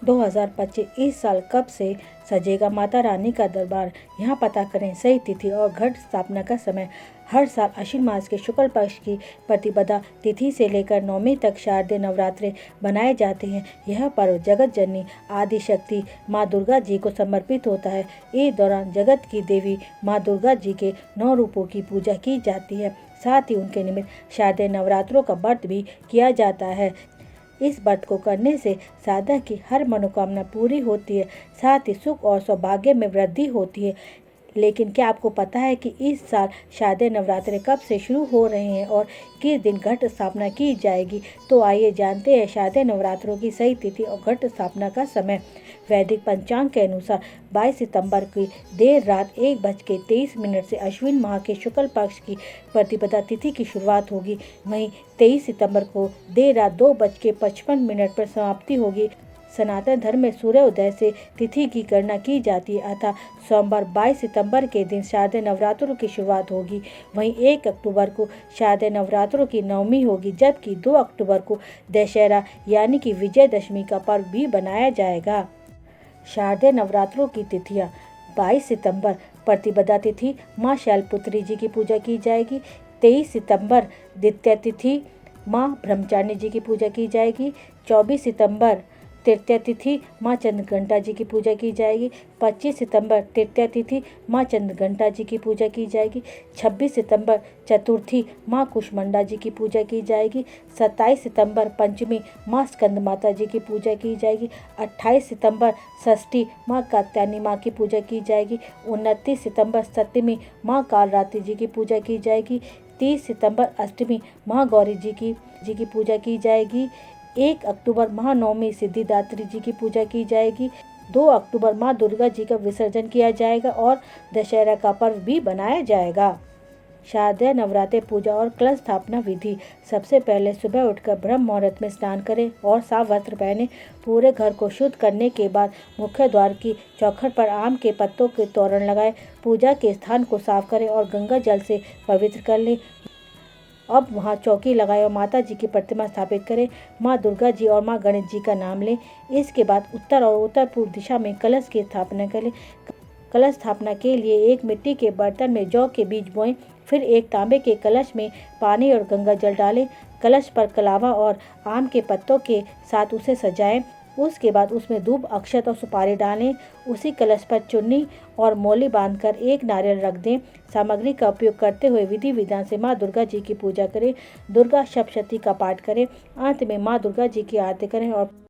2025 इस साल कब से सजेगा माता रानी का दरबार? यहाँ पता करें सही तिथि और घट स्थापना का समय। हर साल आश्विन मास के शुक्ल पक्ष की प्रतिपदा तिथि से लेकर नवमी तक शारदीय नवरात्रे बनाए जाते हैं। यह पर्व जगत जननी आदि शक्ति माँ दुर्गा जी को समर्पित होता है। इस दौरान जगत की देवी माँ दुर्गा जी के 9 रूपों की पूजा की जाती है। साथ ही उनके निमित्त शारदीय नवरात्रों का व्रत भी किया जाता है। इस व्रत को करने से साधक की हर मनोकामना पूरी होती है, साथ ही सुख और सौभाग्य में वृद्धि होती है। लेकिन क्या आपको पता है कि इस साल शारदीय नवरात्रे कब से शुरू हो रहे हैं और किस दिन घट स्थापना की जाएगी? तो आइए जानते हैं शारदीय नवरात्रों की सही तिथि और घट स्थापना का समय। वैदिक पंचांग के अनुसार 22 सितंबर की देर रात 1:23 से अश्विन माह के शुक्ल पक्ष की प्रतिपदा तिथि की शुरुआत होगी। वहीं 23 सितंबर को देर रात 2:55 पर समाप्ति होगी। सनातन धर्म में सूर्योदय से तिथि की गणना की जाती है, अतः सोमवार 22 सितंबर के दिन शारदीय नवरात्रों की शुरुआत होगी। वहीं 1 अक्टूबर को शारदीय नवरात्रों की नवमी होगी, जबकि 2 अक्टूबर को दशहरा यानी कि विजयदशमी का पर्व भी बनाया जाएगा। शारदीय नवरात्रों की तिथियां: 22 सितंबर प्रतिपदा तिथि माँ शैलपुत्री जी की पूजा की जाएगी। 23 सितंबर द्वितीया तिथि माँ ब्रह्मचारिणी जी की पूजा की जाएगी। 24 सितंबर तृतीया तिथि माँ चंद्रघंटा जी की पूजा की जाएगी। 25 सितंबर तृतीया तिथि माँ चंद्रघंटा जी की पूजा की जाएगी। 26 सितंबर चतुर्थी माँ कुष्मांडा जी की पूजा की जाएगी। 27 सितंबर पंचमी माँ स्कंद माता जी की पूजा की जाएगी। 28 सितंबर षष्ठी माँ कात्यायनी माँ की पूजा की जाएगी। 29 सितंबर सप्तमी माँ कालरात्रि जी की पूजा की जाएगी। 30 सितंबर अष्टमी माँ गौरी जी की पूजा की जाएगी। 1 अक्टूबर महानवमी सिद्धिदात्री जी की पूजा की जाएगी। 2 अक्टूबर माँ दुर्गा जी का विसर्जन किया जाएगा और दशहरा का पर्व भी बनाया जाएगा। शारदीय नवरात्रि पूजा और कलश स्थापना विधि: सबसे पहले सुबह उठकर ब्रह्म मुहूर्त में स्नान करें और साफ वस्त्र पहने। पूरे घर को शुद्ध करने के बाद मुख्य द्वार की चौखट पर आम के पत्तों के तोरण लगाएं। पूजा के स्थान को साफ करें और गंगा जल से पवित्र कर लें। अब वहाँ चौकी लगाएं और माता जी की प्रतिमा स्थापित करें। माँ दुर्गा जी और माँ गणेश जी का नाम लें। इसके बाद उत्तर और उत्तर पूर्व दिशा में कलश की स्थापना करें। कलश स्थापना के लिए एक मिट्टी के बर्तन में जौ के बीज बोएं, फिर एक तांबे के कलश में पानी और गंगा जल डालें। कलश पर कलावा और आम के पत्तों के साथ उसे सजाएं। उसके बाद उसमें दूब, अक्षत और सुपारी डालें। उसी कलश पर चुन्नी और मौली बांधकर एक नारियल रख दें। सामग्री का उपयोग करते हुए विधि विधान से माँ दुर्गा जी की पूजा करें। दुर्गा सप्तशती का पाठ करें। अंत में माँ दुर्गा जी की आरती करें और